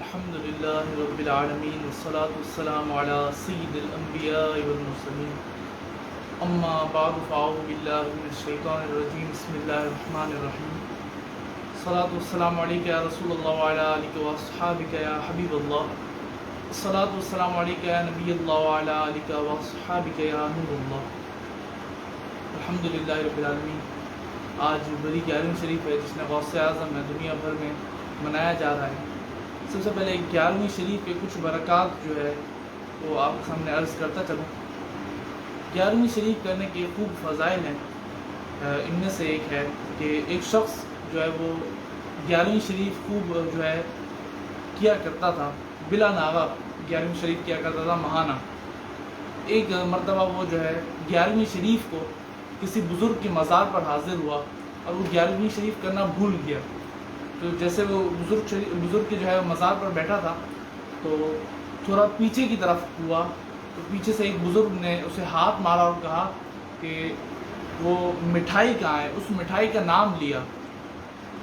الحمد للہ رب العالمین والصلاة والسلام علی سید الانبیاء والمرسلین اما بعد فاعوذ باللہ من الشیطان الرجیم بسم اللہ الرحمن الرحیم الصلاة والسلام علیک یا رسول اللہ وعلی آلک واصحابک یا حبیب اللہ الصلاة والسلام علیک یا نبی اللہ وعلی آلک واصحابک یا نور اللہ الحمدللہ رب العالمین۔ آج بڑی 11ویں شریف ہے جس نے غوث اعظم ہے دنیا بھر میں منایا جا رہا ہے۔ سب سے پہلے 11ویں شریف کے کچھ برکات جو ہے وہ آپ کے سامنے عرض کرتا چلوں۔ 11ویں شریف کرنے کے خوب فضائل ہیں۔ ان میں سے ایک ہے کہ ایک شخص جو ہے وہ 11ویں شریف خوب جو ہے کیا کرتا تھا، بلا ناغہ 11ویں شریف کیا کرتا تھا ماہانہ۔ ایک مرتبہ وہ جو ہے 11ویں شریف کو کسی بزرگ کی مزار پر حاضر ہوا اور وہ 11ویں شریف کرنا بھول گیا۔ تو جیسے وہ بزرگ کے جو ہے مزار پر بیٹھا تھا تو تھوڑا پیچھے کی طرف ہوا تو پیچھے سے ایک بزرگ نے اسے ہاتھ مارا اور کہا کہ وہ مٹھائی کہاں ہے۔ اس مٹھائی کا نام لیا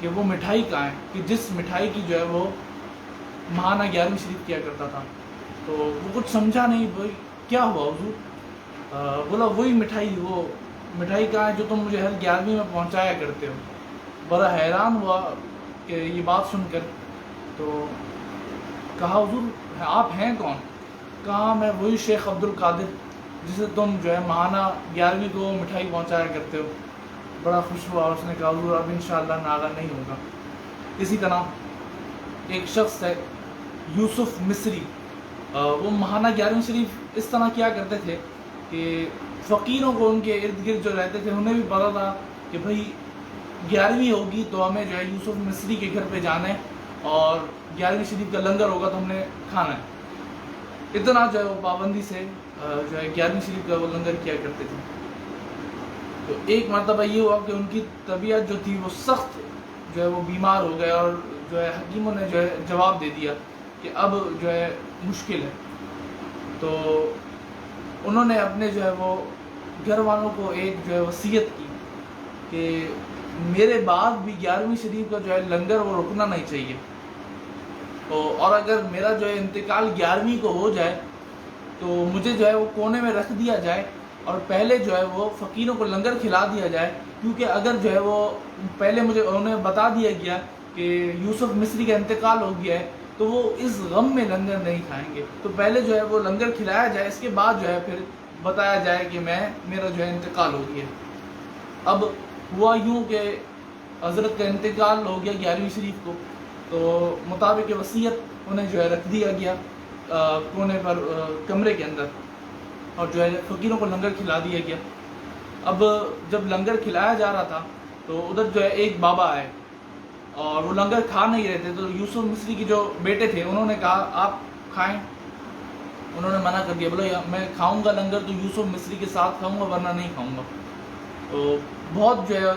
کہ وہ مٹھائی کہاں ہے، کہ جس مٹھائی کی جو ہے وہ ماہانہ 11ویں شریف کیا کرتا تھا۔ تو وہ کچھ سمجھا نہیں، بھائی کیا ہوا حضور؟ بولا وہی مٹھائی، وہ مٹھائی کہاں ہے جو تم مجھے ہر 11ویں میں پہنچایا کرتے ہو۔ بڑا حیران ہوا کہ یہ بات سن کر، تو کہا حضور آپ ہیں کون؟ کہا میں وہی شیخ عبد القادر جسے تم جو ہے ماہانہ 11ویں کو مٹھائی پہنچایا کرتے ہو۔ بڑا خوش ہوا، اس نے کہا حضور اب انشاءاللہ ناغہ نہیں ہوگا۔ اسی طرح ایک شخص ہے یوسف مصری، وہ ماہانہ 11ویں شریف اس طرح کیا کرتے تھے کہ فقیروں کو ان کے ارد گرد جو رہتے تھے انہیں بھی پتا تھا کہ بھائی 11ویں ہوگی تو ہمیں جو ہے یوسف مصری کے گھر پہ جانا ہے اور 11ویں شریف کا لنگر ہوگا تو ہم نے کھانا ہے۔ اتنا جو ہے وہ پابندی سے جو ہے 11ویں شریف کا وہ لنگر کیا کرتے تھے۔ تو ایک مرتبہ یہ ہوا کہ ان کی طبیعت جو تھی وہ سخت جو ہے وہ بیمار ہو گئے اور جو ہے حکیموں نے جو ہے جواب دے دیا کہ اب جو ہے مشکل ہے۔ تو انہوں نے اپنے جو ہے وہ گھر والوں کو ایک جو ہے وصیت کی کہ میرے بعد بھی 11ویں شریف کا جو ہے لنگر وہ رکنا نہیں چاہیے، اور اگر میرا جو ہے انتقال 11ویں کو ہو جائے تو مجھے جو ہے وہ کونے میں رکھ دیا جائے اور پہلے جو ہے وہ فقیروں کو لنگر کھلا دیا جائے، کیونکہ اگر جو ہے وہ پہلے مجھے انہیں بتا دیا گیا کہ یوسف مصری کا انتقال ہو گیا ہے تو وہ اس غم میں لنگر نہیں کھائیں گے، تو پہلے جو ہے وہ لنگر کھلایا جائے، اس کے بعد جو ہے پھر بتایا جائے کہ میرا جو ہے انتقال ہو گیا۔ اب ہوا یوں کہ حضرت کا انتقال ہو گیا 11ویں شریف کو، تو مطابق وصیت انہیں جو ہے رکھ دیا گیا کونے پر کمرے کے اندر، اور جو ہے فقیروں کو لنگر کھلا دیا گیا۔ اب جب لنگر کھلایا جا رہا تھا تو ادھر جو ہے ایک بابا آئے اور وہ لنگر کھا نہیں رہے تھے، تو یوسف مصری کے جو بیٹے تھے انہوں نے کہا آپ کھائیں۔ انہوں نے منع کر دیا، بولا میں کھاؤں گا لنگر تو یوسف مصری کے ساتھ کھاؤں گا ورنہ نہیں کھاؤں گا۔ تو بہت جو ہے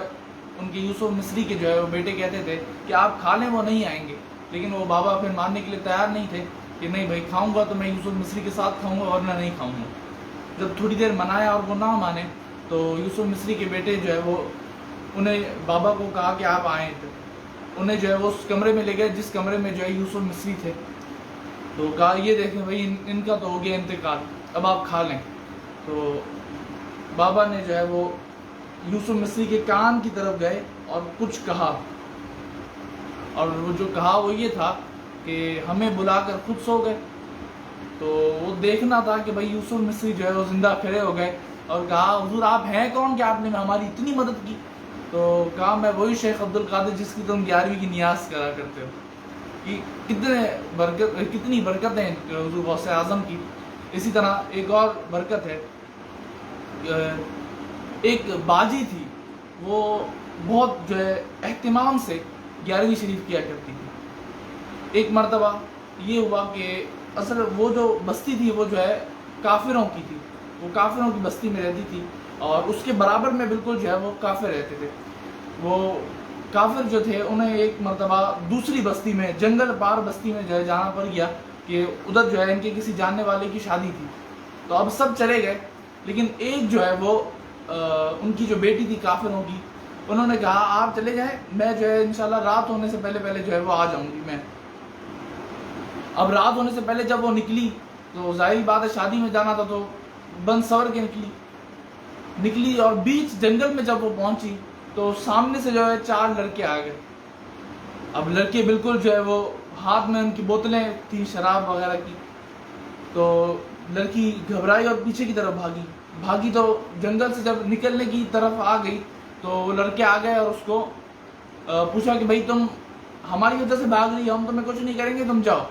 ان کے یوسف مصری کے جو ہے وہ بیٹے کہتے تھے کہ آپ کھا لیں وہ نہیں آئیں گے، لیکن وہ بابا پھر ماننے کے لیے تیار نہیں تھے کہ نہیں بھائی کھاؤں گا تو میں یوسف مصری کے ساتھ کھاؤں گا ورنہ نہیں کھاؤں گا۔ جب تھوڑی دیر منایا اور وہ نہ مانے تو یوسف مصری کے بیٹے جو ہے وہ انہیں بابا کو کہا کہ آپ آئیں، تو انہیں جو ہے وہ اس کمرے میں لے گئے جس کمرے میں جو ہے یوسف مصری تھے، تو کہا یہ دیکھیں بھائی ان کا تو ہو گیا انتقال، اب آپ کھا لیں۔ تو بابا نے جو ہے وہ یوسف مصری کے کان کی طرف گئے اور کچھ کہا، اور وہ جو کہا وہ یہ تھا کہ ہمیں بلا کر خود سو گئے۔ تو وہ دیکھنا تھا کہ بھائی یوسف مصری جو ہے وہ زندہ کھڑے ہو گئے اور کہا حضور آپ ہیں کون کہ آپ نے ہماری اتنی مدد کی؟ تو کہا میں وہی شیخ عبد القادر جس کی تم 11ویں کی نیاز کرا کرتے ہو۔ کتنی برکتیں حضور غوث اعظم کی۔ اسی طرح ایک اور برکت ہے، ایک باجی تھی، وہ بہت جو ہے اہتمام سے 11ویں شریف کیا کرتی تھی۔ ایک مرتبہ یہ ہوا کہ اصل وہ جو بستی تھی وہ جو ہے کافروں کی تھی، وہ کافروں کی بستی میں رہتی تھی اور اس کے برابر میں بالکل جو ہے وہ کافر رہتے تھے۔ وہ کافر جو تھے انہیں ایک مرتبہ دوسری بستی میں، جنگل پار بستی میں جو ہے جانا پڑ گیا کہ ادھر جو ہے ان کے کسی جاننے والے کی شادی تھی۔ تو اب سب چلے گئے، لیکن ایک جو ہے وہ ان کی جو بیٹی تھی کافروں کی، انہوں نے کہا آپ چلے جائیں، میں جو ہے انشاءاللہ رات ہونے سے پہلے جو ہے وہ آ جاؤں گی میں۔ اب رات ہونے سے پہلے جب وہ نکلی تو ظاہری بات ہے شادی میں جانا تھا تو بند سور کے نکلی اور بیچ جنگل میں جب وہ پہنچی تو سامنے سے جو ہے 4 لڑکے آ گئے. اب لڑکے بالکل جو ہے وہ ہاتھ میں ان کی بوتلیں تھیں شراب وغیرہ کی. تو لڑکی گھبرائی اور پیچھے کی طرف بھاگی تو جنگل سے جب نکلنے کی طرف آ گئی تو وہ لڑکے آ گئے اور اس کو پوچھا کہ بھائی تم ہماری وجہ سے بھاگ رہی ہو, ہم تمہیں کچھ نہیں کریں گے, تم جاؤ.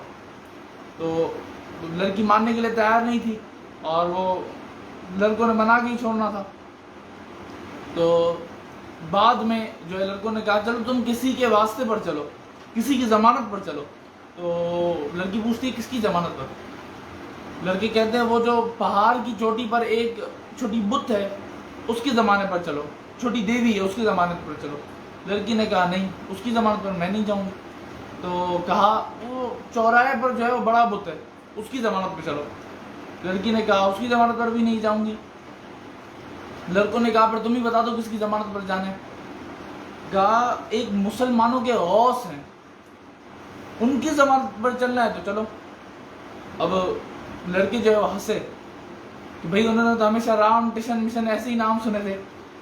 تو لڑکی ماننے کے لیے تیار نہیں تھی اور وہ لڑکوں نے منع کی چھوڑنا تھا. تو بعد میں جو ہے لڑکوں نے کہا چلو تم کسی کے واسطے پر چلو, کسی کی ضمانت پر چلو. تو لڑکی پوچھتی ہے کس کی ضمانت پر؟ لڑکے کہتے ہیں وہ جو پہاڑ کی چوٹی پر ایک چھوٹی بت ہے اس کی ضمانت پر چلو, چھوٹی دیوی ہے اس کی ضمانت پر چلو. لڑکی نے کہا نہیں, اس کی ضمانت پر میں نہیں جاؤں گی. تو کہا وہ چوراہے پر جو ہے وہ بڑا بت ہے اس کی ضمانت پر چلو. لڑکی نے کہا اس کی ضمانت پر بھی نہیں جاؤں گی. لڑکوں نے کہا پھر تم ہی بتا دو کس کی ضمانت پر جانے. کہا ایک مسلمانوں کے غوث ہیں ان کی ضمانت پر چلنا ہے تو چلو. اب لڑکے جو ہے وہ ہنسے کہ بھائی انہوں نے تو ہمیشہ رام ٹشن مشن ایسے ہی نام سنے تھے,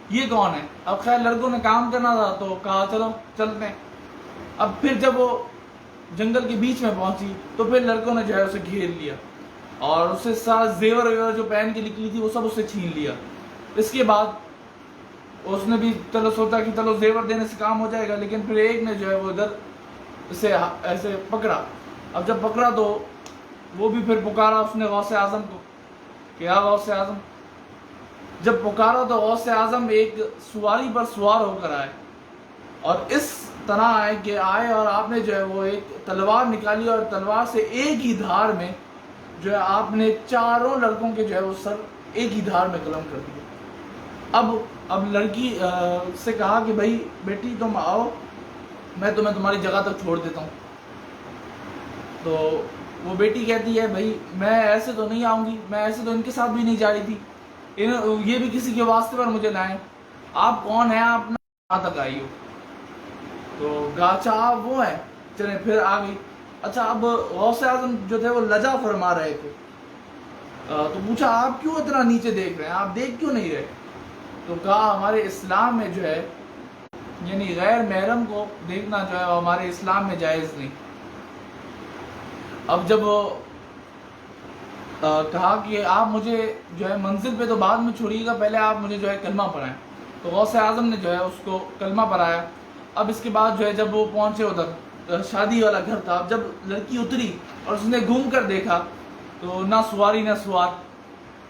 یہ کون ہے؟ اب خیر لڑکوں نے کام کرنا تھا تو کہا چلو چلتے ہیں. اب پھر جب وہ جنگل کے بیچ میں پہنچی تو پھر لڑکوں نے جو ہے اسے گھیر لیا اور اسے سارا زیور ویور جو پہن کے نکلی تھی وہ سب اسے چھین لیا. اس کے بعد اس نے بھی چلو سوچا کہ چلو زیور دینے سے کام ہو جائے گا, لیکن پھر ایک نے جو ہے وہ ادھر اسے ایسے پکڑا. اب جب پکڑا تو وہ بھی پھر پکارا اس نے غوث اعظم کو کہ یا غوث اعظم. جب پکارا تو غوث اعظم ایک سواری پر سوار ہو کر آئے اور اس طرح آئے کہ آئے اور آپ نے جو ہے وہ ایک تلوار نکالی اور تلوار سے ایک ہی دھار میں جو ہے آپ نے 4 لڑکوں کے جو ہے وہ سر ایک ہی دھار میں قلم کر دیے. اب لڑکی سے کہا کہ بھائی بیٹی تم آؤ, میں تمہیں تمہاری جگہ تک چھوڑ دیتا ہوں. تو وہ بیٹی کہتی ہے بھائی میں ایسے تو نہیں آؤں گی, میں ایسے تو ان کے ساتھ بھی نہیں جا رہی تھی, یہ بھی کسی کے واسطے پر مجھے لائیں, آپ کون ہیں, آپ کہاں تک آئی ہو؟ تو گاچا آپ وہ ہیں, چلیں پھر آ گئی. اچھا اب غوث اعظم جو تھے وہ لجا فرما رہے تھے تو پوچھا آپ کیوں اتنا نیچے دیکھ رہے ہیں, آپ دیکھ کیوں نہیں رہے؟ تو کہا ہمارے اسلام میں جو ہے یعنی غیر محرم کو دیکھنا جو ہے ہمارے اسلام میں جائز نہیں. اب جب کہا کہ آپ مجھے جو ہے منزل پہ تو بعد میں چھوڑیے گا, پہلے آپ مجھے جو ہے کلمہ پڑھائیں. تو غوث اعظم نے جو ہے اس کو کلمہ پڑھایا. اب اس کے بعد جو ہے جب وہ پہنچے ادھر شادی والا گھر تھا, اب جب لڑکی اتری اور اس نے گھوم کر دیکھا تو نہ سواری نہ سوار,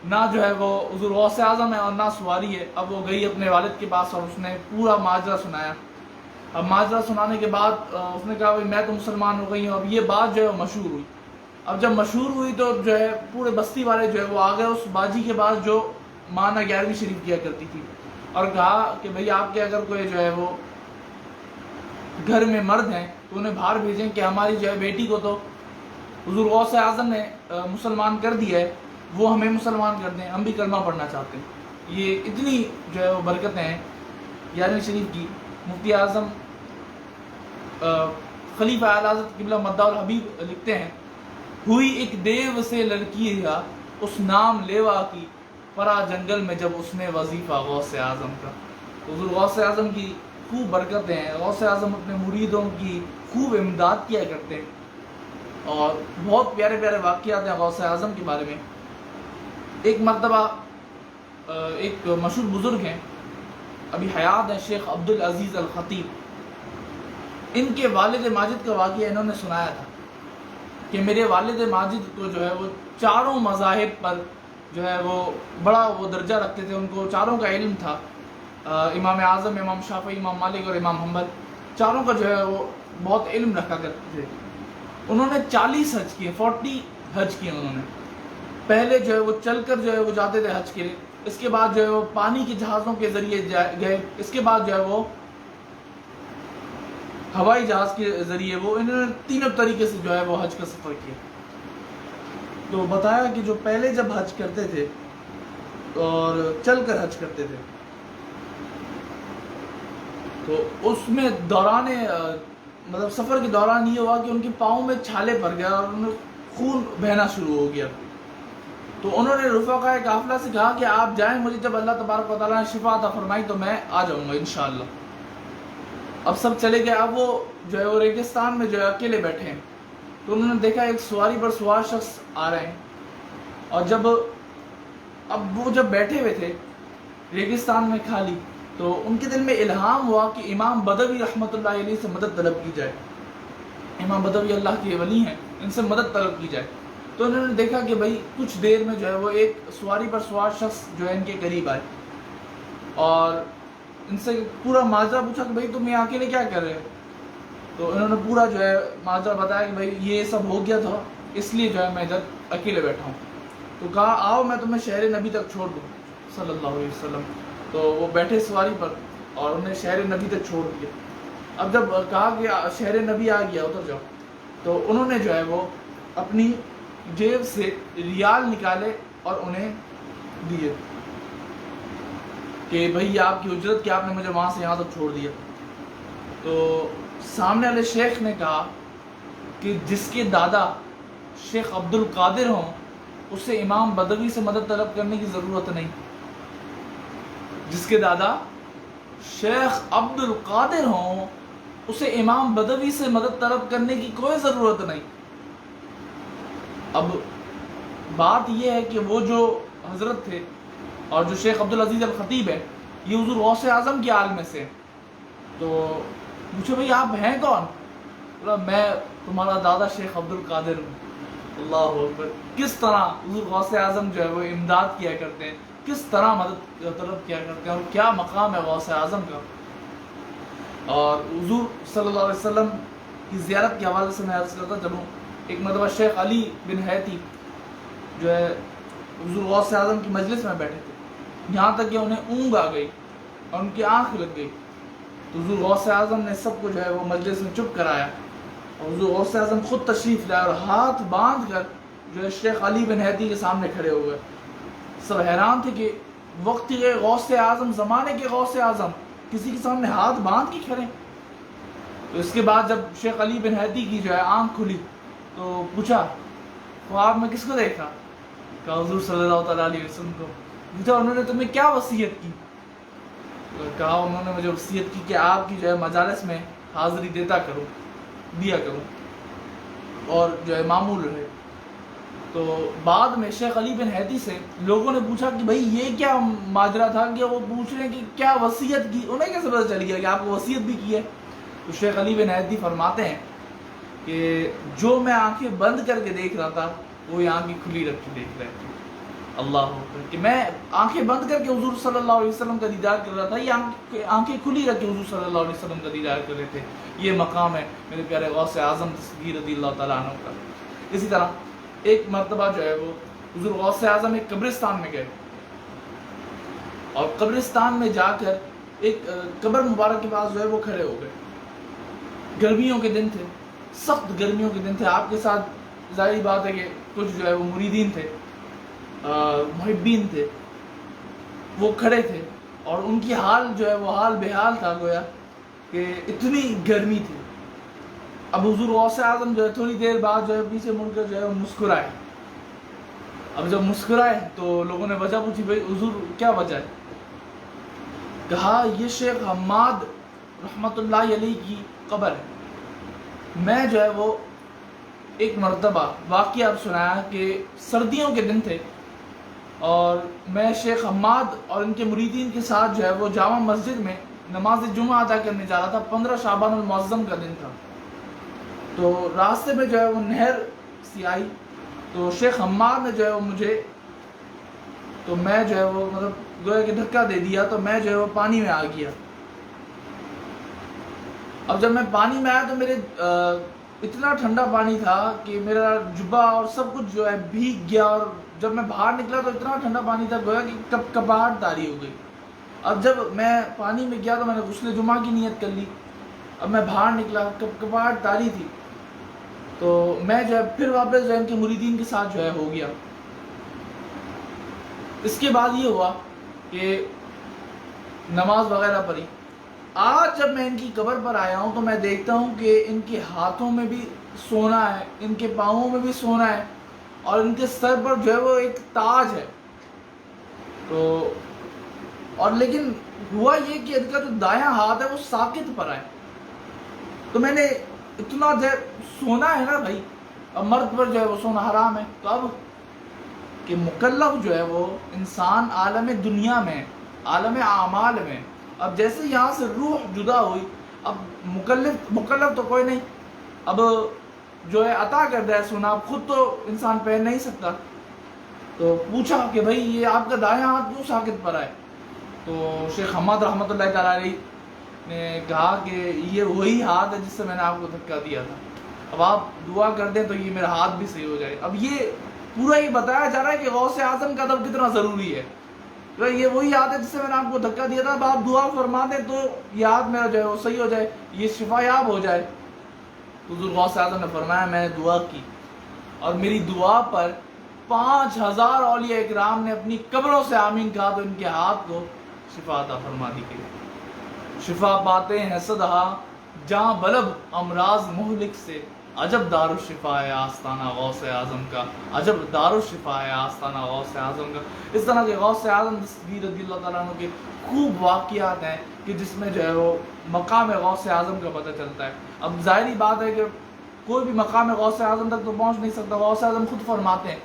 نہ جو ہے وہ حضور غوث اعظم ہے اور نہ سواری ہے. اب وہ گئی اپنے والد کے پاس اور اس نے پورا ماجرا سنایا. اب ماجرا سنانے کے بعد اس نے کہا بھائی میں تو مسلمان ہو گئی ہوں. اب یہ بات جو ہے وہ مشہور ہوئی. اب جب مشہور ہوئی تو جو ہے پورے بستی والے جو ہے وہ آ گئے اس باجی کے پاس جو مانا 11ویں شریف کیا کرتی تھی اور کہا کہ بھئی آپ کے اگر کوئی جو ہے وہ گھر میں مرد ہیں تو انہیں باہر بھیجیں کہ ہماری جو ہے بیٹی کو تو حضور غوث اعظم نے مسلمان کر دیا ہے, وہ ہمیں مسلمان کر دیں, ہم بھی کلمہ پڑھنا چاہتے ہیں. یہ اتنی جو ہے وہ برکتیں ہیں 11ویں شریف کی. مفتی اعظم خلیفہ اعلی حضرت قبلہ مداح الحبیب لکھتے ہیں ہوئی ایک دیو سے لڑکی رہا اس نام لیوا کی پرا جنگل میں جب اس نے وظیفہ غوث اعظم کا. حضور غوث اعظم کی خوب برکتیں ہیں. غوث اعظم اپنے مریدوں کی خوب امداد کیا کرتے ہیں اور بہت پیارے پیارے واقعات ہیں غوث اعظم کے بارے میں. ایک مرتبہ ایک مشہور بزرگ ہیں ابھی حیات ہیں شیخ عبد العزیز الخطیب, ان کے والد ماجد کا واقعہ انہوں نے سنایا تھا کہ میرے والد ماجد کو جو ہے وہ 4 مذاہب پر جو ہے وہ بڑا وہ درجہ رکھتے تھے, ان کو 4 کا علم تھا. امام اعظم, امام شافعی, امام مالک اور امام حنبل 4 کا جو ہے وہ بہت علم رکھا کرتے تھے. انہوں نے 40 حج کیے, 40 حج کیے انہوں نے. پہلے جو ہے وہ چل کر جو ہے وہ جاتے تھے حج کے لیے, اس کے بعد جو ہے وہ پانی کے جہازوں کے ذریعے گئے, اس کے بعد جو ہے وہ ہوائی جہاز کے ذریعے, وہ انہوں نے 3 طریقے سے جو ہے وہ حج کا سفر کیا. تو بتایا کہ جو پہلے جب حج کرتے تھے اور چل کر حج کرتے تھے تو اس میں دوران مطلب سفر کے دوران یہ ہوا کہ ان کے پاؤں میں چھالے پڑ گیا اور انہیں خون بہنا شروع ہو گیا. تو انہوں نے رفقائے قافلہ سے کہا کہ آپ جائیں, مجھے جب اللہ تبارک و تعالیٰ نے شفا عطا فرمائی تو میں آ جاؤں گا انشاءاللہ. اب سب چلے گئے. اب وہ جو ہے وہ ریگستان میں جو ہے اکیلے بیٹھے ہیں. تو انہوں نے دیکھا ایک سواری پر سوار شخص آ رہے ہیں, اور اب وہ جب بیٹھے ہوئے تھے ریگستان میں خالی, تو ان کے دل میں الہام ہوا کہ امام بدوی رحمۃ اللہ علیہ سے مدد طلب کی جائے. امام بدوی اللہ کے ولی ہیں, ان سے مدد طلب کی جائے. تو انہوں نے دیکھا کہ بھائی کچھ دیر میں جو ہے وہ ایک سواری پر سوار شخص جو ہے ان کے قریب آئے, اور ان سے پورا ماجرا پوچھا کہ بھائی تم یہ اکیلے کیا کر رہے ہو. تو انہوں نے پورا جو ہے ماجرا بتایا کہ بھائی یہ سب ہو گیا تھا, اس لیے جو ہے میں ادھر اکیلے بیٹھا ہوں. تو کہا آؤ میں تمہیں شہر نبی تک چھوڑ دوں صلی اللہ علیہ وسلم. تو وہ بیٹھے سواری پر اور انہیں شہر نبی تک چھوڑ دیا. اب جب کہا کہ شہر نبی آ گیا اتر جاؤ, تو انہوں نے جو ہے وہ اپنی جیب سے ریال نکالے اور انہیں دیے کہ بھئی یہ آپ کی اجرت کہ آپ نے مجھے وہاں سے یہاں تک چھوڑ دیا. تو سامنے والے شیخ نے کہا کہ جس کے دادا شیخ عبد القادر ہوں اسے امام بدوی سے مدد طلب کرنے کی ضرورت نہیں. جس کے دادا شیخ عبد القادر ہوں اسے امام بدوی سے مدد طلب کرنے کی کوئی ضرورت نہیں. اب بات یہ ہے کہ وہ جو حضرت تھے اور جو شیخ عبدالعزیز الخطیب ہے, یہ حضور غوث اعظم کے عالم میں سے. تو پوچھو بھئی آپ ہیں کون؟ بولا میں تمہارا دادا شیخ عبد القادر ہوں. اللہ اکبر. کس طرح حضور غوث اعظم جو ہے وہ امداد کیا کرتے ہیں, کس طرح مدد طلب کیا کرتے ہیں, اور کیا مقام ہے غوث اعظم کا. اور حضور صلی اللہ علیہ وسلم کی زیارت کے حوالے سے میں عرض کرتا چلوں. ایک مرتبہ شیخ علی بن حیتی جو ہے حضور غوث اعظم کی مجلس میں بیٹھے تھے, یہاں تک کہ انہیں اونگ آ گئی اور ان کی آنکھ لگ گئی. تو حضور غوث اعظم نے سب کو جو ہے وہ مجلس میں چپ کرایا, اور حضور غوث اعظم خود تشریف لائے اور ہاتھ باندھ کر جو ہے شیخ علی بن حیتی کے سامنے کھڑے ہوئے. سب حیران تھے کہ وقت کے غوث اعظم, زمانے کے غوث اعظم کسی کے سامنے ہاتھ باندھ کے کھڑے. تو اس کے بعد جب شیخ علی بن حیتی کی جو ہے آنکھ کھلی تو پوچھا خواب میں کس کو دیکھا؟ کہا حضور صلی اللہ تعالیٰ علیہ وسلم کو. پوچھا انہوں نے تمہیں کیا وصیت کی؟ کہا انہوں نے مجھے وصیت کی کہ آپ کی جو ہے مجالس میں حاضری دیا کروں اور جو ہے معمول رہے. تو بعد میں شیخ علی بن حیتی سے لوگوں نے پوچھا کہ بھئی یہ کیا ماجرا تھا کہ وہ پوچھ رہے ہیں کہ کیا وصیت کی, انہیں کیسے پتہ چل گیا کہ آپ کو وصیت بھی کی ہے؟ تو شیخ علی بن حیتی فرماتے ہیں کہ جو میں آنکھیں بند کر کے دیکھ رہا تھا وہ یہ آنکھیں کھلی رکھ کے دیکھ رہے تھے. اللہ اکبر. کہ میں آنکھیں بند کر کے حضور صلی اللہ علیہ وسلم کا دیدار کر رہا تھا, یہ آنکھیں کھلی رکھ کے حضور صلی اللہ علیہ وسلم کا دیدار کر رہے تھے. یہ مقام ہے میرے پیارے غوث اعظم دستگیر رضی اللہ تعالیٰ عنہ کا. اسی طرح ایک مرتبہ جو ہے وہ حضور غوث اعظم ایک قبرستان میں گئے, اور قبرستان میں جا کر ایک قبر مبارک کے پاس جو ہے وہ کھڑے ہو گئے. گرمیوں کے دن تھے, سخت گرمیوں کے دن تھے. آپ کے ساتھ ظاہری بات ہے کہ کچھ جو ہے وہ مریدین تھے, محبین تھے, وہ کھڑے تھے, اور ان کی حال جو ہے وہ حال بحال تھا گویا کہ اتنی گرمی تھی. اب حضور غوث اعظم جو ہے تھوڑی دیر بعد جو ہے پیچھے مڑ کر جو ہے وہ مسکرائے. اب جب مسکرائے تو لوگوں نے وجہ پوچھی, بھائی حضور کیا وجہ ہے؟ کہا یہ شیخ حماد رحمۃ اللہ علیہ کی قبر ہے. میں جو ہے وہ ایک مرتبہ واقعہ اب سنایا کہ سردیوں کے دن تھے, اور میں شیخ حماد اور ان کے مریدین کے ساتھ جو ہے وہ جامع مسجد میں نماز جمعہ ادا کرنے جا رہا تھا. 15 شعبان المعظم کا دن تھا. تو راستے میں جو ہے وہ نہر سی آئی, تو شیخ حماد نے جو ہے وہ مجھے, تو میں جو ہے وہ مطلب گویا کہ دھکا دے دیا, تو میں جو ہے وہ پانی میں آ گیا. اب جب میں پانی میں آیا تو میرے اتنا ٹھنڈا پانی تھا کہ میرا جبہ اور سب کچھ جو ہے بھیگ گیا, اور جب میں باہر نکلا تو اتنا ٹھنڈا پانی تھا گویا کہ کپ کپاہٹ طاری ہو گئی. اب جب میں پانی میں گیا تو میں نے غسل جمعہ کی نیت کر لی. اب میں باہر نکلا, کپ کپاہٹ طاری تھی, تو میں جو ہے پھر واپس جو ہے ان کے مریدین کے ساتھ جو ہے ہو گیا. اس کے بعد یہ ہوا کہ نماز وغیرہ پڑھی, آج جب میں ان کی قبر پر آیا ہوں تو میں دیکھتا ہوں کہ ان کے ہاتھوں میں بھی سونا ہے، ان کے پاؤں میں بھی سونا ہے، اور ان کے سر پر جو ہے وہ ایک تاج ہے. تو اور لیکن ہوا یہ کہ ان کا جو دایاں ہاتھ ہے وہ ساقط پر ہے. تو میں نے اتنا جو ہے سونا ہے نا بھائی، اب مرد پر جو ہے وہ سونا حرام ہے، تو اب کہ مکلف جو ہے وہ انسان عالم دنیا میں، عالم اعمال میں، اب جیسے یہاں سے روح جدا ہوئی، اب مکلف تو کوئی نہیں، اب جو ہے عطا کر دیا سونا، اب خود تو انسان پہن نہیں سکتا. تو پوچھا کہ بھائی یہ آپ کا دایاں ہاتھ کیوں ساقط پر ہے؟ تو شیخ حماد رحمۃ اللہ تعالیٰ علیہ نے کہا کہ یہ وہی ہاتھ ہے جس سے میں نے آپ کو دھکا دیا تھا، اب آپ دعا کر دیں تو یہ میرا ہاتھ بھی صحیح ہو جائے. اب یہ پورا یہ بتایا جا رہا ہے کہ غوث اعظم کا ادب کتنا ضروری ہے. تو یہ وہی ہاتھ ہے جس سے میں نے آپ کو دھکا دیا تھا، اب آپ دعا فرما دیں تو یہ ہاتھ میرا جو ہے وہ صحیح ہو جائے، یہ شفا یاب ہو جائے. حضور غوث اعظم نے فرمایا میں نے دعا کی، اور میری دعا پر 5000 اولیاء اکرام نے اپنی قبروں سے آمین کہا تو ان کے ہاتھ کو شفا عطا فرما دی گئی. شفا پاتے ہیں صدہا جہاں بلب امراض مہلک سے، عجب دار الشفا ہے آستانہ غوث اعظم کا، عجب دار الشفا ہے آستانہ غوث اعظم کا. اس طرح کے غوث اعظم دستگیر رضی اللہ تعالیٰ عنہ کے خوب واقعات ہیں کہ جس میں جو ہے وہ مقام غوث اعظم کا پتہ چلتا ہے. اب ظاہری بات ہے کہ کوئی بھی مقام غوث اعظم تک تو پہنچ نہیں سکتا. غوث اعظم خود فرماتے ہیں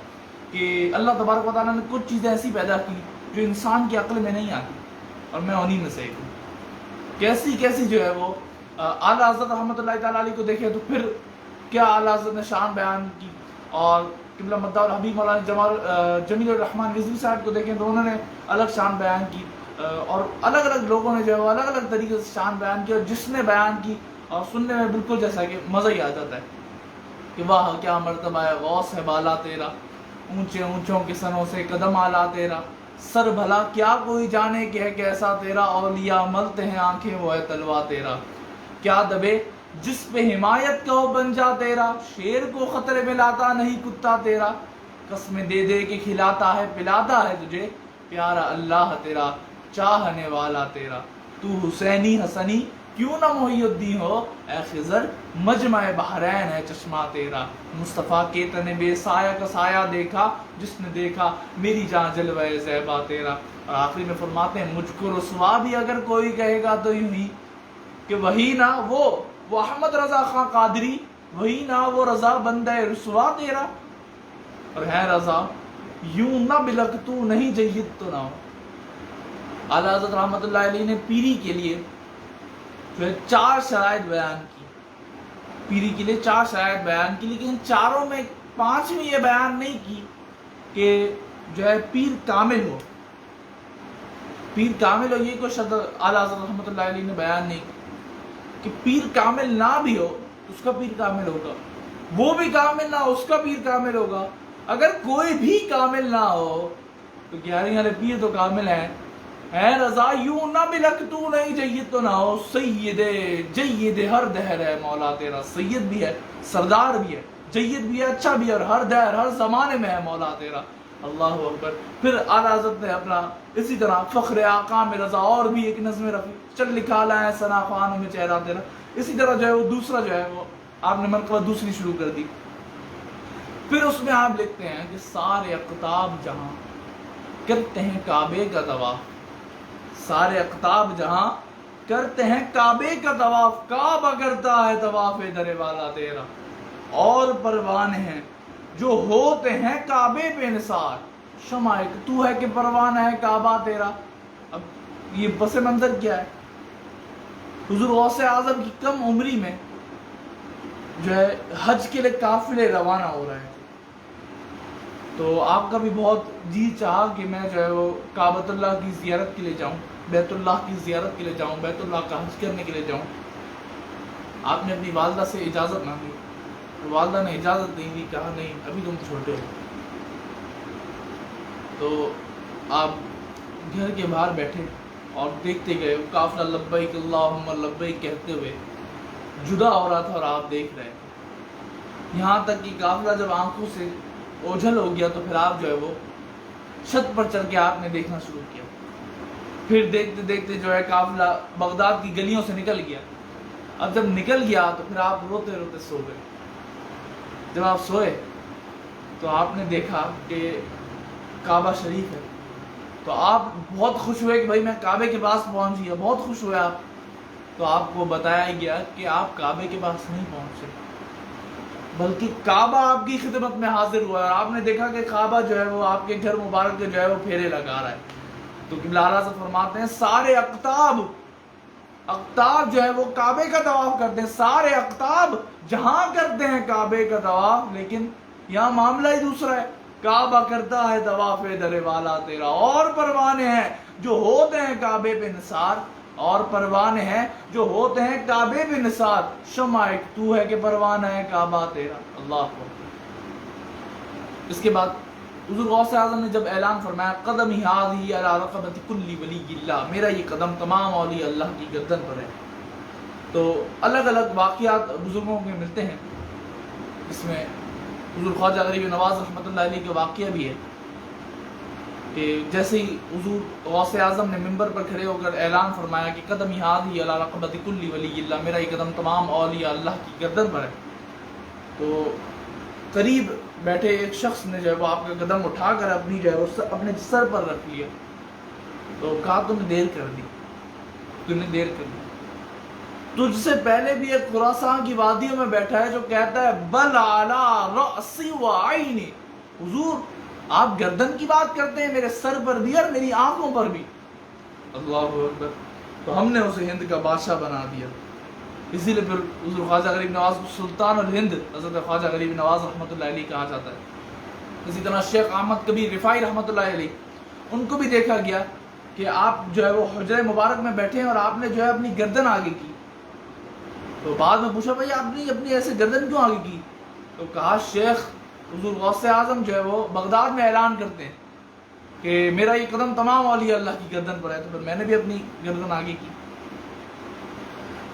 کہ اللہ تبارک و تعالیٰ نے کچھ چیزیں ایسی پیدا کی جو انسان کی عقل میں نہیں آتی، اور میں انہی میں سے ایک ہوں. کیسی جو ہے وہ اعلیٰ حضرت رحمۃ اللہ تعالیٰ علیہ کو دیکھیں تو پھر کیا اعلیٰ حضرت نے شان بیان کی، اور قبلہ مدعا الحبیب مولانا جمیل الرحمن رضوی صاحب کو دیکھیں تو انہوں نے الگ شان بیان کی، اور الگ الگ لوگوں نے جو ہے وہ الگ الگ طریقے سے شان بیان کی، اور جس نے بیان کی اور سننے میں بالکل جیسا کہ مزہ ہی آ جاتا ہے کہ واہ کیا مرتبہ ہے غوث ہے بالا تیرا، اونچے اونچوں کے سنوں سے قدم آلا تیرا، سر بھلا کیا کوئی جانے کہ ہے کیسا تیرا، اولیاء ملتے ہیں آنکھیں وہ ہے تلوا تیرا، کیا دبے جس پہ حمایت کا وہ بن جا تیرا، شیر کو خطرے میں لاتا نہیں کتا تیرا، قسمیں دے دے کے کھلاتا ہے پلاتا ہے تجھے، پیارا اللہ تیرا چاہنے والا تیرا، تو حسینی حسنی کیوں نہ محی الدین ہو، اے خضر مجمع بحرین ہے چشمہ تیرا، مصطفیٰ کے تن بے سایہ کا سایہ دیکھا جس نے دیکھا میری جان جلوہ زیبا تیرا. اور آخری میں فرماتے ہیں مجھ کو رسوا بھی اگر کوئی کہے گا تو یوں ہی کہ وہی نہ وہ احمد رضا خان قادری، وہی نہ وہ رضا بندہ رسوا تیرا، اور ہے رضا یوں نہ بلک تو نہیں جید تو نہ ہو. اعلیٰ حضرت رحمۃ اللہ علیہ نے پیری کے لیے جو ہے 4 شرائط بیان کی، پیری کے لیے 4 شرائط بیان کی، لیکن چاروں میں 5ویں یہ بیان نہیں کی کہ جو ہے پیر کامل ہو. پیر کامل ہو یہ کوئی شرط اعلیٰ حضرت رحمۃ اللہ علیہ نے بیان نہیں کی کہ پیر کامل نہ بھی ہو اس کا پیر کامل ہوگا، وہ بھی کامل نہ ہو اس کا پیر کامل ہوگا، اگر کوئی بھی کامل نہ ہو تو 11 والے پیر تو کامل ہیں. اے رضا یوں نہ ملک تو نہیں جید تو نہ ہو، سید جید ہر دہر ہے مولا تیرا، سید بھی ہے سردار بھی ہے جید بھی ہے اچھا بھی ہے، اور ہر دہر ہر زمانے میں ہے مولا تیرا. اللہ اکبر. پھر اعلیٰ حضرت نے اپنا اسی طرح فخر آقا میں رضا اور بھی ایک نظم رفیع چل لکھا لائے ثنا خوانوں میں چہرہ تیرا، اسی طرح جو ہے وہ دوسرا جو ہے وہ آپ نے مرتبہ دوسری شروع کر دی. پھر اس میں آپ لکھتے ہیں کہ سارے اقطاب جہاں کرتے ہیں کعبے کا طواف، سارے اقطاب جہاں کرتے ہیں کعبے کا طواف، کعبہ کرتا ہے طواف در والا تیرا، اور پروانے ہیں جو ہوتے ہیں کعبے پہ نثار، شمع تو ہے کہ پروانہ ہے کعبہ تیرا. اب یہ پس منظر کیا ہے؟ حضور غوث اعظم کی کم عمری میں جو ہے حج کے لیے قافلے روانہ ہو رہے ہیں، تو آپ کا بھی بہت جی چاہا کہ میں جو ہے وہ کعبۃ اللہ کی زیارت کے لیے جاؤں، بیت اللہ کی زیارت کے لیے جاؤں، بیت اللہ کا حج کرنے کے لیے جاؤں. آپ نے اپنی والدہ سے اجازت مانگی، والدہ نے اجازت نہیں دی، کہا نہیں ابھی تم چھوٹے ہو. تو آپ گھر کے باہر بیٹھے اور دیکھتے گئے قافلہ لبیک اللہم لبیک کہتے ہوئے جدا ہو رہا تھا، اور آپ دیکھ رہے تھے یہاں تک کہ قافلہ جب آنکھوں سے اوجھل ہو گیا تو پھر آپ جو ہے وہ چھت پر چڑھ کے آپ نے دیکھنا شروع کیا پھر دیکھتے دیکھتے جو ہے قافلہ بغداد کی گلیوں سے نکل گیا. اب جب نکل گیا تو پھر آپ روتے روتے سو گئے. جب آپ سوئے تو آپ نے دیکھا کہ کعبہ شریف ہے. تو آپ بہت خوش ہوئے کہ بھائی میں کعبے کے پاس پہنچ گیا, بہت خوش ہوئے آپ. تو آپ کو بتایا گیا کہ آپ کعبے کے پاس نہیں پہنچے, بلکہ کعبہ آپ کی خدمت میں حاضر ہوا. اور آپ نے دیکھا کہ کعبہ جو ہے وہ آپ کے گھر مبارک کے جو ہے وہ پھیرے لگا رہا ہے. تو قبلہ اعلیٰ سے فرماتے ہیں سارے اقطاب جو ہے وہ کعبے کا طواف کرتے ہیں, سارے اقطاب جہاں کرتے ہیں کعبے کا طواف, لیکن یہاں معاملہ ہی دوسرا ہے. کعبہ کرتا ہے طواف در والا تیرا, اور پروانے ہیں جو ہوتے ہیں کعبے پہ نثار, اور پروانے ہیں جو ہوتے ہیں کعبے پہ نثار. شمع ایک تو ہے کہ پروانہ ہے کعبہ تیرا. اللہ کو اس کے بعد حضور غوث اعظم نے جب اعلان فرمایا قدمی ہذہ علی رقبۃ کل ولی اللہ, میرا یہ قدم تمام اولیاء اللہ کی گردن پر ہے. تو الگ الگ واقعات بزرگوں کے ملتے ہیں. اس میں حضور خواجہ غریب نواز رحمۃ اللہ علیہ کا واقعہ بھی ہے کہ جیسے ہی حضور غوث اعظم نے ممبر پر کھڑے ہو کر اعلان فرمایا کہ قدمی ہذہ علی رقبۃ کل ولی اللہ, میرا یہ قدم تمام اولیاء اللہ کی گردن پر ہے, تو قریب بیٹھے ایک شخص نے جو ہے وہ آپ کا قدم اٹھا کر اپنی جو ہے اپنے سر پر رکھ لیا. تو کہا تم نے دیر کر دی, تم نے دیر کر دی. تجھ سے پہلے بھی ایک خراسان کی وادیوں میں بیٹھا ہے جو کہتا ہے بل علی رأسی و عینی, حضور آپ گردن کی بات کرتے ہیں, میرے سر پر بھی اور میری آنکھوں پر بھی. اللہ اکبر. تو ہم نے اسے ہند کا بادشاہ بنا دیا. اسی لیے پھر حضور خواجہ غریب نواز کو سلطان الہند حضرت خواجہ غریب نواز رحمۃ اللہ علیہ کہا جاتا ہے. اسی طرح شیخ احمد کبیر رفاعی رحمۃ اللہ علیہ, ان کو بھی دیکھا گیا کہ آپ جو ہے وہ حجرہ مبارک میں بیٹھے ہیں اور آپ نے جو ہے اپنی گردن آگے کی. تو بعد میں پوچھا بھائی آپ نے اپنی ایسے گردن کیوں آگے کی؟ تو کہا شیخ حضور غوث اعظم جو ہے وہ بغداد میں اعلان کرتے ہیں کہ میرا یہ قدم تمام اولیاء اللہ کی گردن پر ہے, تو پھر میں نے بھی اپنی گردن آگے کی.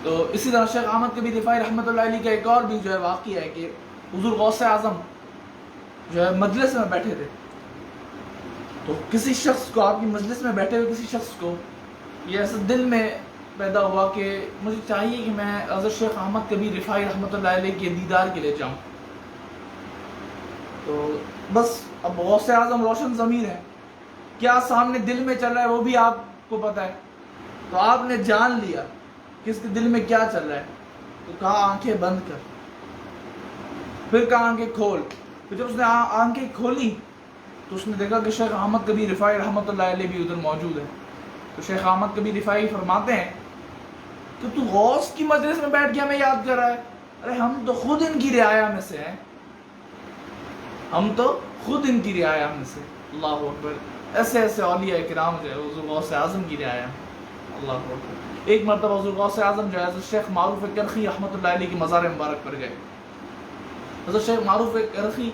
تو اسی طرح شیخ احمد کبیر رفاعی رحمۃ اللہ علیہ کا ایک اور بھی جو ہے واقعہ ہے کہ حضور غوث اعظم جو ہے مجلس میں بیٹھے تھے. تو کسی شخص کو, آپ کی مجلس میں بیٹھے ہوئے کسی شخص کو یہ ایسا دل میں پیدا ہوا کہ مجھے چاہیے کہ میں حضرت شیخ احمد کبیر رفاعی رحمۃ اللہ علیہ کے دیدار کے لیے جاؤں. تو بس اب غوث اعظم روشن ضمیر ہے, کیا سامنے دل میں چل رہا ہے وہ بھی آپ کو پتہ ہے. تو آپ نے جان لیا کہ اس کے دل میں کیا چل رہا ہے. تو کہا آنکھیں بند کر, پھر کہا آنکھیں کھول. پھر جب اس نے آنکھیں کھولی تو اس نے دیکھا کہ شیخ احمد کبیر رفاعی رحمۃ اللہ علیہ بھی ادھر موجود ہے. تو شیخ احمد کبیر رفاعی فرماتے ہیں کہ تو غوث کی مجلس میں بیٹھ کے ہمیں یاد کر رہا ہے. ارے ہم تو خود ان کی رعایا میں سے ہیں, ہم تو خود ان کی رعایا میں سے. اللہ اکبر. ایسے ایسے اولیاء کرام جو ہے حضور غوث اعظم کی رعایا. اللہ اکبر. ایک مرتبہ حضور غوث اعظم جو ہے حضرت شیخ معروف کرخی رحمۃ اللہ علیہ کی مزار مبارک پر گئے. حضرت شیخ معروف کرخی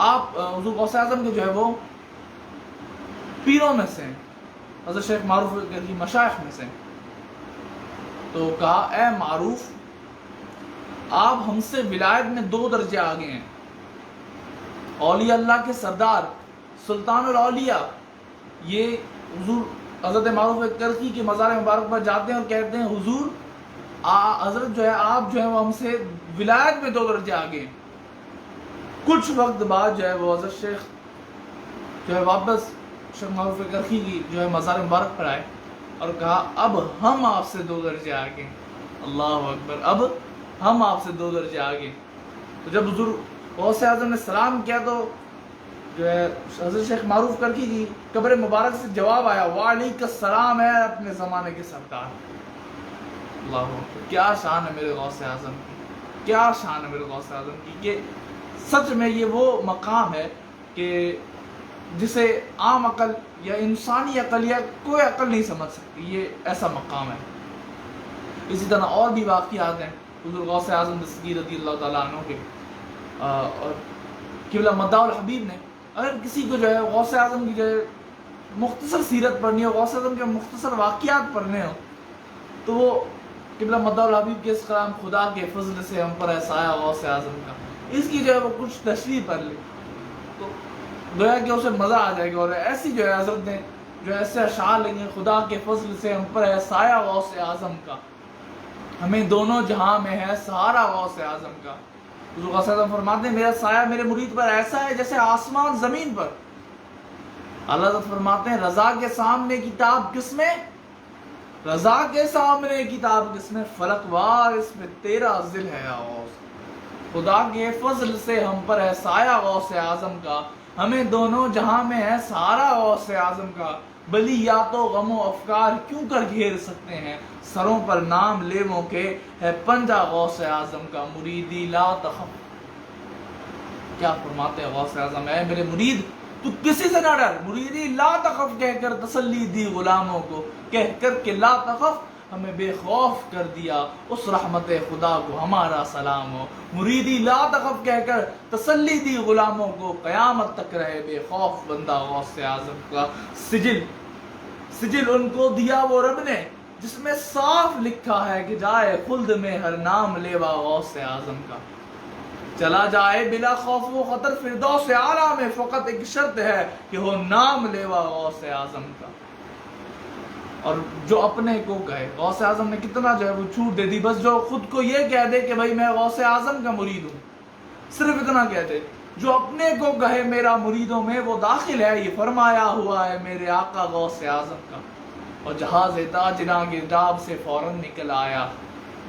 آپ حضور غوث اعظم کے جو ہے وہ پیروں میں سے ہیں, حضرت شیخ معروف کرخی مشائخ میں سے ہیں. تو کہا اے معروف, آپ ہم سے ولایت میں 2 درجے آگے ہیں. اولیاء اللہ کے سردار سلطان الاولیاء یہ حضور حضرت معروف کرخی کے مزار مبارک پر جاتے ہیں اور کہتے ہیں حضور حضرت جو ہے آپ جو ہے وہ ہم سے ولایت میں 2 درجے آگے ہیں. کچھ وقت بعد جو ہے وہ حضرت شیخ جو ہے واپس شیخ معروف کرخی کی جو ہے مزار مبارک پر آئے اور کہا اب ہم آپ سے 2 درجے آگے ہیں. اللہ اکبر. اب ہم آپ سے 2 درجے آگے. تو جب حضور غوث اعظم نے سلام کیا تو جو ہے حضرت شیخ معروف کرخی کی قبر مبارک سے جواب آیا وعلیکم السلام ہے اپنے زمانے کے سردار. اللہ اکبر. کیا شان ہے میرے غوث اعظم کی, کیا شان ہے میرے غوث اعظم کی, کہ سچ میں یہ وہ مقام ہے کہ جسے عام عقل یا انسانی عقل یا کوئی عقل نہیں سمجھ سکتی. یہ ایسا مقام ہے. اسی طرح اور بھی واقعات ہیں حضور غوث اعظم دستگیر رضی اللہ تعالیٰ عنہ کے. اور قبلہ مداح الحبیب نے اگر کسی کو جو ہے غوث اعظم کی جو ہے مختصر سیرت پڑھنی ہو, غوث اعظم کے مختصر واقعات پڑھنے ہو, تو وہ قبلہ مداح الحبیب کے اس کلام خدا کے فضل سے ہم پر احسایا غوث اعظم کا, اس کی جو ہے وہ کچھ تشریح پڑھ لی تو گویا کہ اسے مزہ آ جائے گا. اور ایسی جو ہے حضرت نے جو ایسے اشعار لگیں، خدا کے فضل سے ہم پر ہے سایہ غوث اعظم کا، ہمیں دونوں جہاں میں ہے سہارا غوث اعظم کا۔ حضور غوث اعظم فرماتے ہیں میرا سایہ میرے مرید پر ایسا ہے جیسے آسمان زمین پر۔ اللہ تعالیٰ فرماتے ہیں رضا کے سامنے کتاب کس میں، رضا کے سامنے کتاب کس میں، فلک وار اس میں تیرا ذل ہے یا غوث۔ خدا کے فضل سے ہم پر ہے سایہ غوث اعظم کا، ہمیں دونوں جہاں میں ہے سہارا غوث اعظم کا۔ بلی یا تو غم و افکار کیوں کر گھیر سکتے ہیں، سروں پر نام لیووں کے ہے پنجہ غوث اعظم کا، مریدی لا تخف۔ کیا فرماتے ہیں غوث اعظم، اے میرے مرید تو کسی سے نہ ڈر، مریدی لا تخف کہہ کر تسلی دی غلاموں کو، کہہ کر کہ لا تخف ہمیں بے خوف کر دیا، اس رحمت خدا کو ہمارا سلام ہو۔ مریدی لا تخف کہہ کر تسلی دی غلاموں کو، قیامت تک رہے بے خوف بندہ غوث اعظم کا۔ سجل ان کو دیا وہ رب نے جس میں صاف لکھا ہے کہ جائے خلد میں ہر نام لیوا غوث اعظم کا، چلا جائے بلا خوف و خطر فردوس اعلیٰ میں، فقط ایک شرط ہے کہ ہو نام لیوا غوث اعظم کا۔ اور جو اپنے کو کہے، غوث اعظم نے کتنا جو ہے وہ چھوٹ دے دی، بس جو خود کو یہ کہہ دے کہ بھائی میں غوث اعظم کا مرید ہوں، صرف اتنا کہہ دے، جو اپنے کو کہے میرا مریدوں میں وہ داخل ہے، یہ فرمایا ہوا ہے میرے آقا غوث اعظم کا۔ اور جہاز تاجراں گرداب سے فوراً نکل آیا،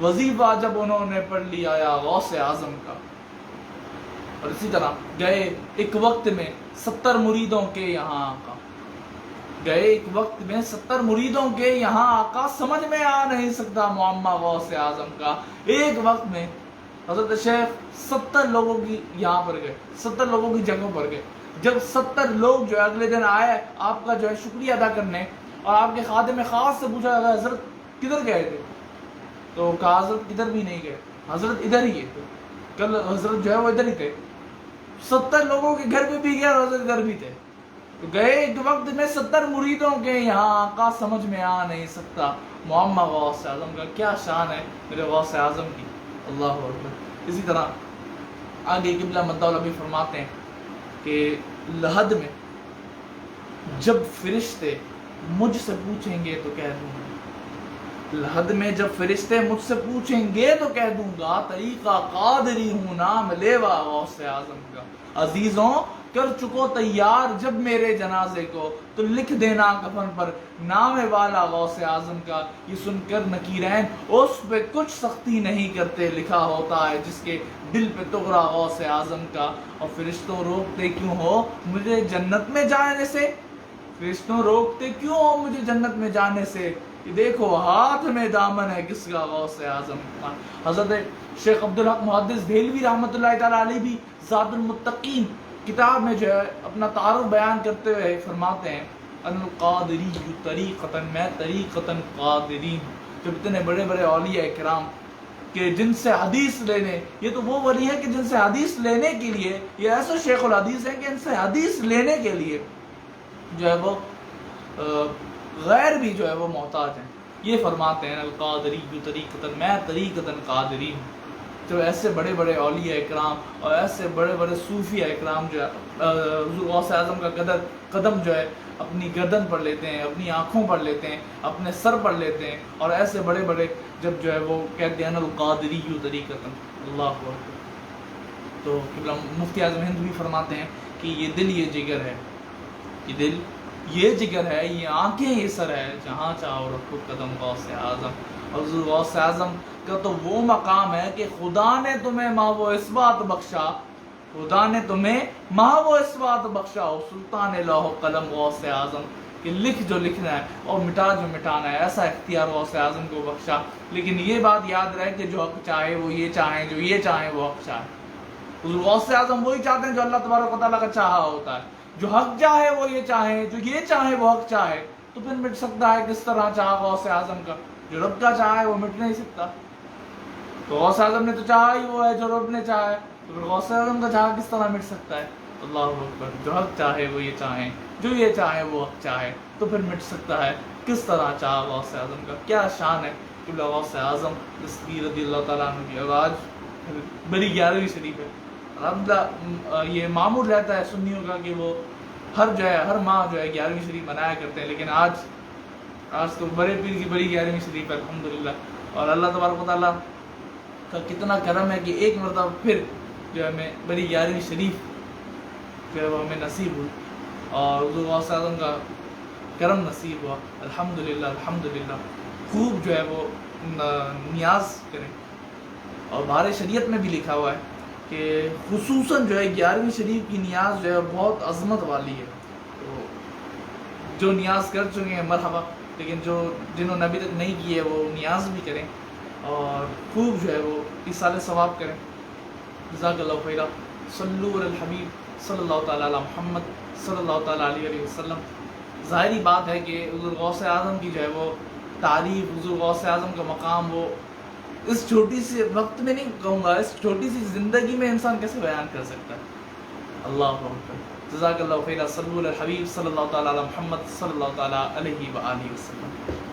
وظیفہ جب انہوں نے پڑھ لیا یا غوث اعظم کا۔ اور اسی طرح گئے ایک وقت میں 70 مریدوں کے یہاں آقا، گئے ایک وقت میں 70 مریدوں کے یہاں آقا، سمجھ میں آ نہیں سکتا معمہ غوث اعظم کا۔ ایک وقت میں حضرت شیخ 70 لوگوں کی یہاں پر گئے، 70 لوگوں کی جگہوں پر گئے۔ جب 70 لوگ جو اگلے دن آئے آپ کا جو ہے شکریہ ادا کرنے، اور آپ کے خادم خاص سے پوچھا گیا حضرت کدھر گئے تھے، تو کہا حضرت کدھر بھی نہیں گئے، حضرت ادھر ہی ہے، کل حضرت جو ہے وہ ادھر ہی تھے۔ 70 لوگوں کے گھر پہ بھی گئے اور حضرت ادھر بھی تھے۔ تو گئے ایک وقت میں 70 مریدوں کے یہاں آقا، سمجھ میں آ نہیں سکتا معمہ غوث اعظم کا۔ کیا شان ہے میرے غوث اعظم کی، اللہ اکبر۔ اسی طرح آگے قبلہ مدعو بھی فرماتے ہیں کہ لحد میں جب فرشتے مجھ سے پوچھیں گے تو کہہ دوں گا، لحد میں جب فرشتے مجھ سے پوچھیں گے تو کہہ دوں گا، طریقہ قادری ہوں نام لیوا غوث اعظم کا۔ عزیزوں کر چکو تیار جب میرے جنازے کو، تو لکھ دینا کفن پر نام والا غوث اعظم کا۔ یہ سن کر نکیرین اس پہ کچھ سختی نہیں کرتے، لکھا ہوتا ہے جس کے دل پہ تغرا غوث اعظم کا۔ اور فرشتوں روکتے کیوں ہو مجھے جنت میں جانے سے، فرشتوں روکتے کیوں ہو مجھے جنت میں جانے سے، کہ دیکھو ہاتھ میں دامن ہے کس کا غوث اعظم کا۔ حضرت شیخ عبدالحق محدث دہلوی رحمۃ اللہ تعالیٰ علیہ بھی ذات المتقین کتاب میں جو ہے اپنا تعارف بیان کرتے ہوئے فرماتے ہیں القادری طریقتاً، میں طریقتاً قادری ہوں۔ جب اتنے بڑے بڑے اولیاء کرام کہ جن سے حدیث لینے، یہ تو وہ ولی ہے کہ جن سے حدیث لینے کے لیے، یہ ایسے شیخ الحدیث ہیں کہ ان سے حدیث لینے کے لیے جو ہے وہ غیر بھی جو ہے وہ محتاج ہیں، یہ فرماتے ہیں القادری طریقتاً، میں طریقتاً قادری ہوں۔ جو ایسے بڑے بڑے اولیاء اکرام اور ایسے بڑے بڑے صوفیہ اکرام جو ہے حضور غوث اعظم کا قدم جو ہے اپنی گردن پر لیتے ہیں، اپنی آنکھوں پر لیتے ہیں، اپنے سر پر لیتے ہیں، اور ایسے بڑے بڑے جب جو ہے وہ کہتے ہیں القادری طریقتاً، اللہ اکبر۔ تو قبلہ مفتی اعظم ہند بھی فرماتے ہیں کہ یہ دل یہ جگر ہے، یہ دل یہ جگر ہے، یہ آنکھیں یہ سر ہے، جہاں چاہو رکھو قدم غوث اعظم۔ اور حضور غوث اعظم کا تو وہ مقام ہے کہ خدا نے تمہیں ماہ و اثبات بخشا، خدا نے تمہیں ماہ و اثبات بخشا ہو، سلطان لوح و قلم غوث اعظم، کہ لکھ جو لکھنا ہے اور مٹا جو مٹانا ہے، ایسا اختیار غوث اعظم کو بخشا۔ لیکن یہ بات یاد رہے کہ جو حق چاہے وہ یہ چاہیں، جو یہ چاہیں وہ حق چاہے۔ حضور غوث اعظم وہی چاہتے ہیں جو اللہ تبارک و تعالیٰ کا چاہا ہوتا ہے، جو حق چاہے وہ یہ چاہے، جو یہ چاہے وہ حق چاہے۔ تو پھر مٹ سکتا ہے کس طرح چاہا غوث اعظم کا، جو رب کا چاہا ہے وہ مٹ نہیں سکتا۔ تو غوث اعظم نے تو چاہا ہی وہ ہے جو رب نے چاہا ہے، تو پھر غوث اعظم کا چاہا کس طرح مٹ سکتا ہے؟ اللہ اکبر۔ جو حق چاہے وہ یہ چاہیں، جو یہ چاہے وہ حق چاہے، تو پھر مٹ سکتا ہے کس طرح چاہا غوث اعظم کا۔ کیا شان ہے قبلہ غوث اعظم دستگیر رضی اللہ تعالیٰ عنہ کی۔ آج بڑی 11ویں شریف ہے، الحمدللہ یہ معمول رہتا ہے سنیوں کا کہ وہ ہر ماہ جو ہے 11ویں شریف منایا کرتے ہیں، لیکن آج تو بڑے پیر کی بڑی 11ویں شریف ہے الحمدللہ. اور اللہ تبارک و تعالیٰ کا کتنا کرم ہے کہ ایک مرتبہ پھر جو ہے ہمیں بڑی 11ویں شریف جو ہے وہ ہمیں نصیب ہوئی اور حضور غوث اعظم کا کرم نصیب ہوا الحمدللہ. خوب جو ہے وہ نیاز کریں. اور بہار شریعت میں بھی لکھا ہوا ہے کہ خصوصاً جو ہے 11ویں شریف کی نیاز جو ہے بہت عظمت والی ہے. تو جو نیاز کر چکے ہیں مرحبا، لیکن جنہوں نے ابھی تک نہیں کی ہے وہ نیاز بھی کریں اور خوب جو ہے وہ ایصال ثواب کریں. جزاک اللہ خیرہ. صلو علی الحبیب صلی اللہ تعالیٰ علی محمد صلی اللہ تعالیٰ علیہ وسلم. ظاہری بات ہے کہ حضور غوث اعظم کی جو ہے وہ تعریف، حضور غوث اعظم کا مقام وہ اس چھوٹی سی وقت میں نہیں کہوں گا، اس چھوٹی سی زندگی میں انسان کیسے بیان کر سکتا ہے. اللہ اکبر. جزاک اللہ خیرہ. صلو علی الحبیب صلی اللہ تعالیٰ علی محمد صلی اللہ تعالیٰ علیہ وآلہ وسلم.